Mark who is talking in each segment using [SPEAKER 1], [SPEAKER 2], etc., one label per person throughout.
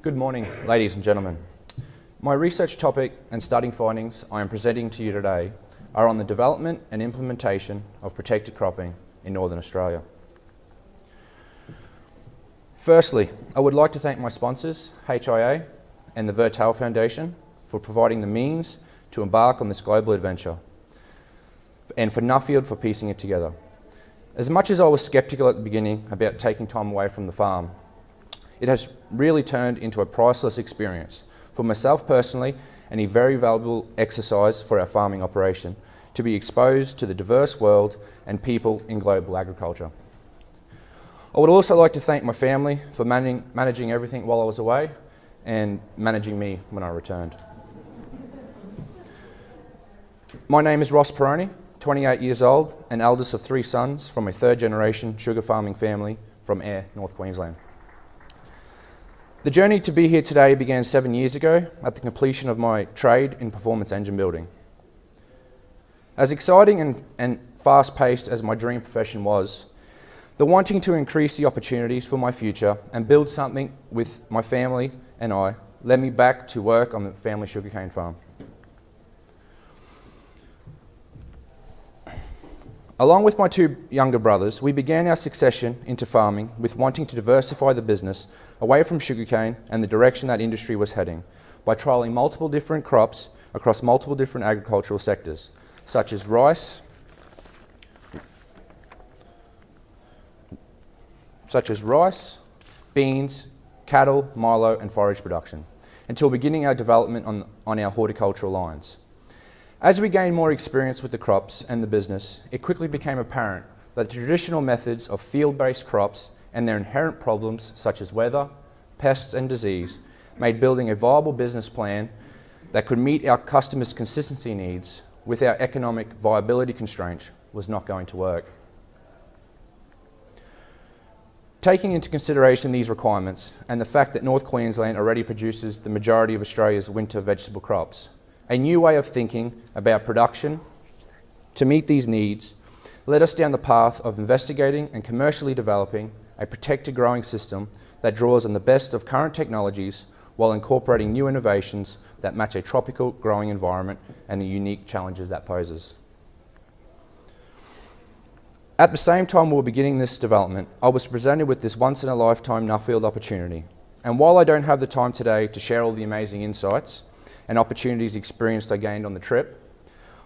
[SPEAKER 1] Good morning, ladies and gentlemen. My research topic and studying findings I am presenting to you today are on the development and implementation of protected cropping in Northern Australia. Firstly, I would like to thank my sponsors, HIA and the Viertel Foundation, for providing the means to embark on this global adventure, and for Nuffield for piecing it together. As much as I was sceptical at the beginning about taking time away from the farm, it has really turned into a priceless experience for myself personally, and a very valuable exercise for our farming operation to be exposed to the diverse world and people in global agriculture. I would also like to thank my family for managing everything while I was away and managing me when I returned. My name is Ross Pirrone, 28 years old, and eldest of 3 sons from a 3rd generation sugar farming family from Ayr, North Queensland. The journey to be here today began 7 years ago at the completion of my trade in performance engine building. As exciting and fast-paced as my dream profession was, the wanting to increase the opportunities for my future and build something with my family and I led me back to work on the family sugarcane farm. Along with my 2 younger brothers, we began our succession into farming with wanting to diversify the business away from sugarcane and the direction that industry was heading by trialling multiple different crops across multiple different agricultural sectors, such as rice, beans, cattle, milo and forage production, until beginning our development on our horticultural lines. As we gained more experience with the crops and the business, it quickly became apparent that the traditional methods of field-based crops and their inherent problems such as weather, pests and disease made building a viable business plan that could meet our customers' consistency needs with our economic viability constraints was not going to work. Taking into consideration these requirements and the fact that North Queensland already produces the majority of Australia's winter vegetable crops, a new way of thinking about production to meet these needs led us down the path of investigating and commercially developing a protected growing system that draws on the best of current technologies while incorporating new innovations that match a tropical growing environment and the unique challenges that poses. At the same time we were beginning this development, I was presented with this once-in-a-lifetime Nuffield opportunity. And while I don't have the time today to share all the amazing insights and opportunities experienced I gained on the trip,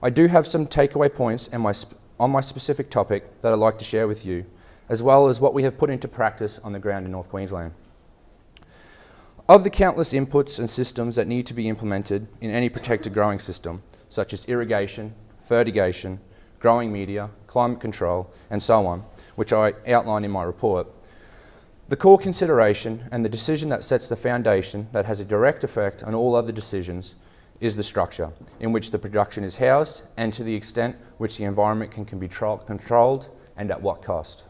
[SPEAKER 1] I do have some takeaway points on my specific topic that I'd like to share with you, as well as what we have put into practice on the ground in North Queensland. Of the countless inputs and systems that need to be implemented in any protected growing system, such as irrigation, fertigation, growing media, climate control, and so on, which I outline in my report, the core consideration and the decision that sets the foundation that has a direct effect on all other decisions is the structure in which the production is housed and to the extent which the environment can be controlled and at what cost.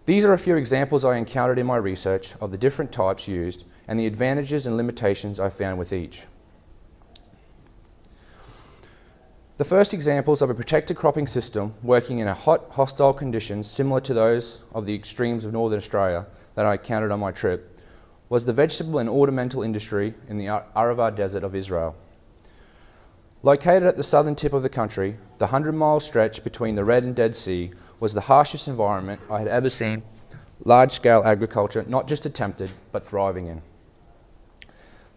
[SPEAKER 1] These are a few examples I encountered in my research of the different types used and the advantages and limitations I found with each. The first examples of a protected cropping system working in a hot, hostile conditions similar to those of the extremes of Northern Australia that I encountered on my trip was the vegetable and ornamental industry in the Arava Desert of Israel. Located at the southern tip of the country, the 100-mile stretch between the Red and Dead Sea was the harshest environment I had ever seen large-scale agriculture not just attempted but thriving in.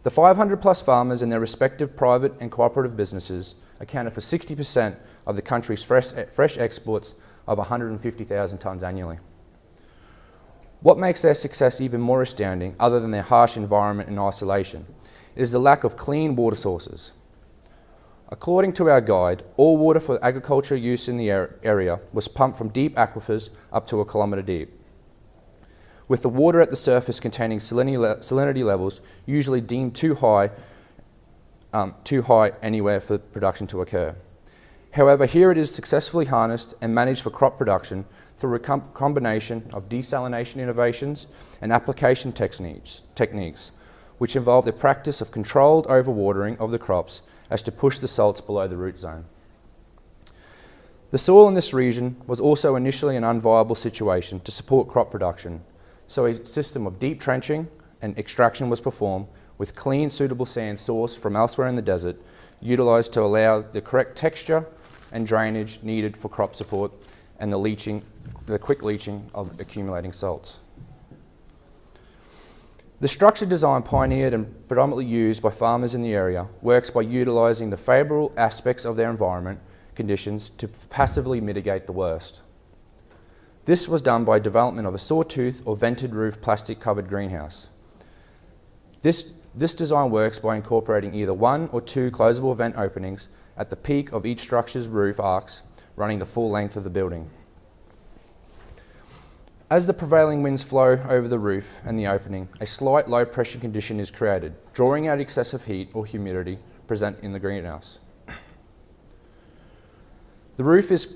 [SPEAKER 1] The 500 plus farmers and their respective private and cooperative businesses accounted for 60% of the country's fresh exports of 150,000 tonnes annually. What makes their success even more astounding, other than their harsh environment and isolation, is the lack of clean water sources. According to our guide, all water for agriculture use in the area was pumped from deep aquifers up to 1 kilometre deep, with the water at the surface containing salinity levels usually deemed too high anywhere for production to occur. However, here it is successfully harnessed and managed for crop production through a combination of desalination innovations and application techniques, which involve the practice of controlled overwatering of the crops as to push the salts below the root zone. The soil in this region was also initially an unviable situation to support crop production, so a system of deep trenching and extraction was performed with clean, suitable sand sourced from elsewhere in the desert, utilised to allow the correct texture and drainage needed for crop support and the quick leaching of accumulating salts. The structure design pioneered and predominantly used by farmers in the area works by utilising the favourable aspects of their environment conditions to passively mitigate the worst. This was done by development of a sawtooth or vented roof plastic covered greenhouse. This design works by incorporating either one or two closable vent openings at the peak of each structure's roof arcs running the full length of the building. As the prevailing winds flow over the roof and the opening, a slight low pressure condition is created, drawing out excessive heat or humidity present in the greenhouse. The roof is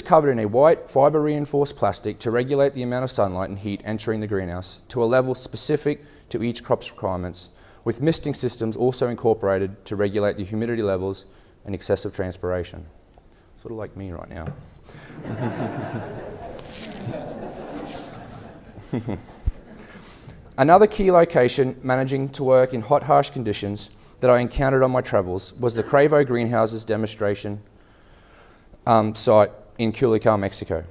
[SPEAKER 1] covered in a white fibre reinforced plastic to regulate the amount of sunlight and heat entering the greenhouse to a level specific to each crop's requirements, with misting systems also incorporated to regulate the humidity levels and excessive transpiration. Sort of like me right now. Another key location managing to work in hot, harsh conditions that I encountered on my travels was the Cravo Greenhouses demonstration site in Culiacán, Mexico.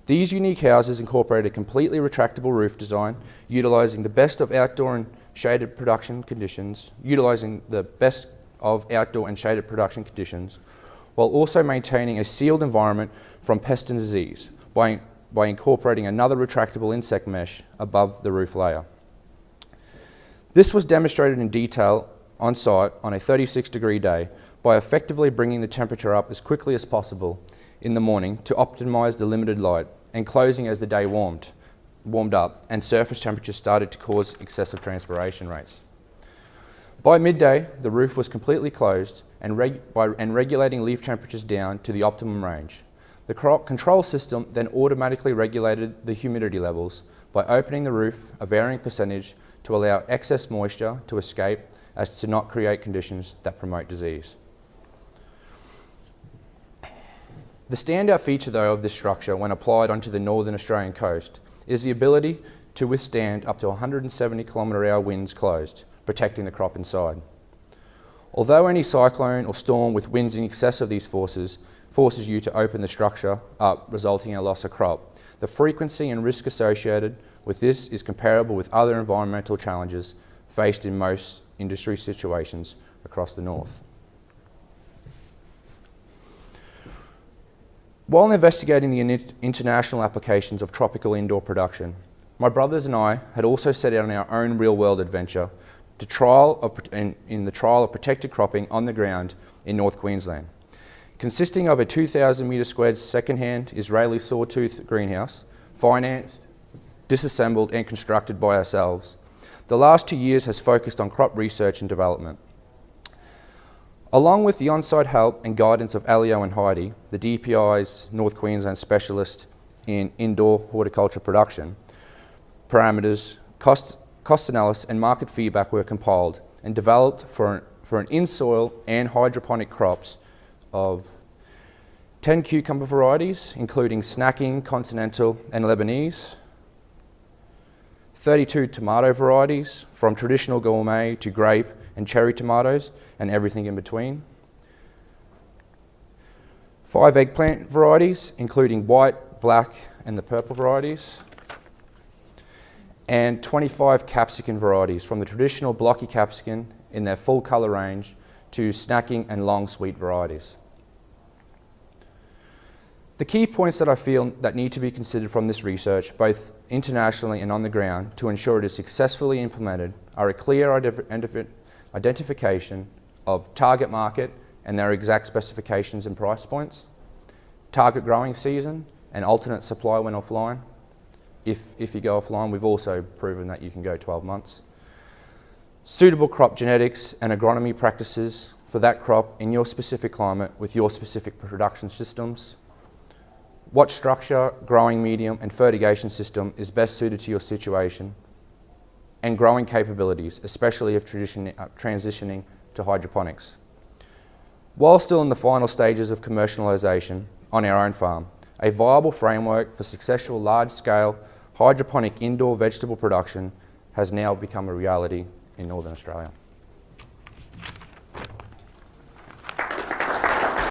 [SPEAKER 1] These unique houses incorporate a completely retractable roof design, utilising the best of outdoor and shaded production conditions, while also maintaining a sealed environment from pest and disease by incorporating another retractable insect mesh above the roof layer. This was demonstrated in detail on site on a 36-degree day by effectively bringing the temperature up as quickly as possible in the morning to optimise the limited light, and closing as the day warmed up and surface temperatures started to cause excessive transpiration rates. By midday, the roof was completely closed and regulating leaf temperatures down to the optimum range. The control system then automatically regulated the humidity levels by opening the roof a varying percentage to allow excess moisture to escape as to not create conditions that promote disease. The standout feature, though, of this structure when applied onto the northern Australian coast is the ability to withstand up to 170 km/h winds closed, protecting the crop inside. Although any cyclone or storm with winds in excess of these forces you to open the structure up, resulting in a loss of crop, the frequency and risk associated with this is comparable with other environmental challenges faced in most industry situations across the north. While investigating the international applications of tropical indoor production, my brothers and I had also set out on our own real-world adventure in the trial of protected cropping on the ground in North Queensland, consisting of a 2,000 metre squared second-hand Israeli sawtooth greenhouse, financed, disassembled and constructed by ourselves. The last 2 years has focused on crop research and development. Along with the on-site help and guidance of Alio and Heidi, the DPI's North Queensland specialist in indoor horticulture production, parameters, cost analysis and market feedback were compiled and developed for an in-soil and hydroponic crops of 10 cucumber varieties, including snacking, continental and Lebanese, 32 tomato varieties, from traditional gourmet to grape and cherry tomatoes and everything in between, 5 eggplant varieties, including white, black and the purple varieties, and 25 capsicum varieties, from the traditional blocky capsicum in their full colour range to snacking and long sweet varieties. The key points that I feel that need to be considered from this research, both internationally and on the ground, to ensure it is successfully implemented are a clear identification of target market and their exact specifications and price points, target growing season and alternate supply when offline. If you go offline, we've also proven that you can go 12 months. Suitable crop genetics and agronomy practices for that crop in your specific climate with your specific production systems. What structure, growing medium and fertigation system is best suited to your situation, and growing capabilities, especially if transitioning to hydroponics. While still in the final stages of commercialisation on our own farm, a viable framework for successful large-scale hydroponic indoor vegetable production has now become a reality in Northern Australia.